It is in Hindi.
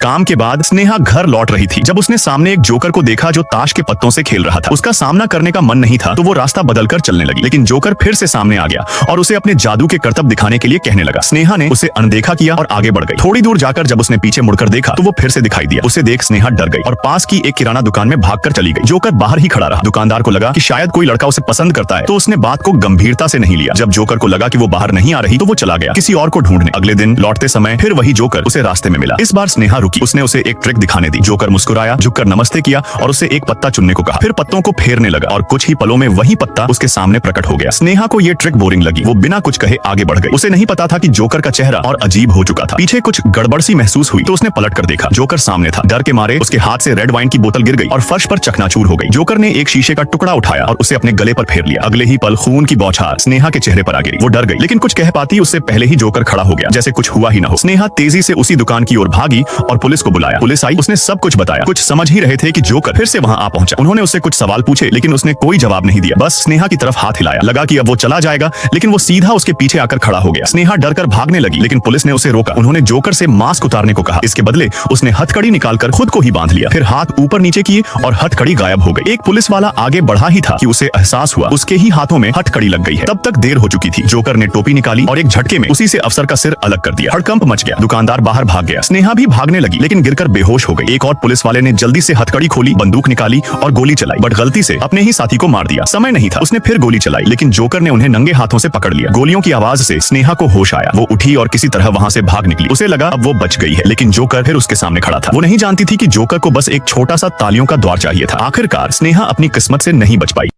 काम के बाद स्नेहा घर लौट रही थी जब उसने सामने एक जोकर को देखा जो ताश के पत्तों से खेल रहा था। उसका सामना करने का मन नहीं था तो वो रास्ता बदलकर चलने लगी, लेकिन जोकर फिर से सामने आ गया और उसे अपने जादू के करतब दिखाने के लिए कहने लगा। स्नेहा ने उसे अनदेखा किया और आगे बढ़ गई। थोड़ी दूर जाकर जब उसने पीछे मुड़कर देखा तो वो फिर से दिखाई दिया। उसे देख स्नेहा डर गई और पास की एक किराना दुकान में भागकर चली गई। जोकर बाहर ही खड़ा रहा। दुकानदार को लगा कि शायद कोई लड़का उसे पसंद करता है, तो उसने बात को गंभीरता से नहीं लिया। जब जोकर को लगा कि वो बाहर नहीं आ रही तो वो चला गया किसी और को ढूंढने। अगले दिन लौटते समय फिर वही जोकर उसे रास्ते में मिला। इस बार स्नेहा रुकी। उसने उसे एक ट्रिक दिखाने दी। जोकर मुस्कुराया, झुककर नमस्ते किया और उसे एक पत्ता चुनने को कहा। फिर पत्तों को फेरने लगा और कुछ ही पलों में वही पत्ता उसके सामने प्रकट हो गया। स्नेहा को ये ट्रिक बोरिंग लगी। वो बिना कुछ कहे आगे बढ़ गई। उसे नहीं पता था कि जोकर का चेहरा और अजीब हो चुका था। पीछे कुछ गड़बड़ सी महसूस हुई तो उसने पलट कर देखा। जोकर सामने था। डर के मारे उसके हाथ से रेड वाइन की बोतल गिर गई और फर्श पर चकनाचूर हो गई। जोकर ने एक शीशे का टुकड़ा उठाया और उसे अपने गले पर फेर लिया। अगले ही पल खून की बौछार स्नेहा के चेहरे पर आ गिरी। वो डर गई, लेकिन कुछ कह पाती उससे पहले ही जोकर खड़ा हो गया, जैसे कुछ हुआ ही न हो। स्नेहा तेजी से उसी दुकान की ओर भागी और पुलिस को बुलाया। पुलिस आई। उसने सब कुछ बताया। कुछ समझ ही रहे थे कि जोकर फिर से वहां आ पहुंचा। उन्होंने उससे कुछ सवाल पूछे, लेकिन उसने कोई जवाब नहीं दिया। बस स्नेहा की तरफ हाथ हिलाया। लगा कि अब वो चला जाएगा, लेकिन वो सीधा उसके पीछे आकर खड़ा हो गया। स्नेहा डरकर भागने लगी, लेकिन पुलिस ने उसे रोका। उन्होंने जोकर से मास्क उतारने को कहा। इसके बदले उसने हथकड़ी निकालकर खुद को ही बांध लिया। फिर हाथ ऊपर नीचे किए और हथकड़ी गायब हो गई। एक पुलिस वाला आगे बढ़ा ही था कि उसे एहसास हुआ उसके ही हाथों में हथकड़ी लग गई है। तब तक देर हो चुकी थी। जोकर ने टोपी निकाली और एक झटके में उसी से अफसर का सिर अलग कर दिया। हड़कंप मच गया। दुकानदार बाहर भाग गया। स्नेहा भी भागने लगी, लेकिन गिरकर बेहोश हो गई। एक और पुलिस वाले ने जल्दी से हथकड़ी खोली, बंदूक निकाली और गोली चलाई, बट गलती से अपने ही साथी को मार दिया। समय नहीं था। उसने फिर गोली चलाई, लेकिन जोकर ने उन्हें नंगे हाथों से पकड़ लिया। गोलियों की आवाज से स्नेहा को होश आया। वो उठी और किसी तरह वहां से भाग निकली। उसे लगा अब वो बच गई है, लेकिन जोकर फिर उसके सामने खड़ा था। वो नहीं जानती थी कि जोकर को बस एक छोटा सा तालियों का द्वार चाहिए था। आखिरकार स्नेहा अपनी किस्मत से नहीं बच पाई।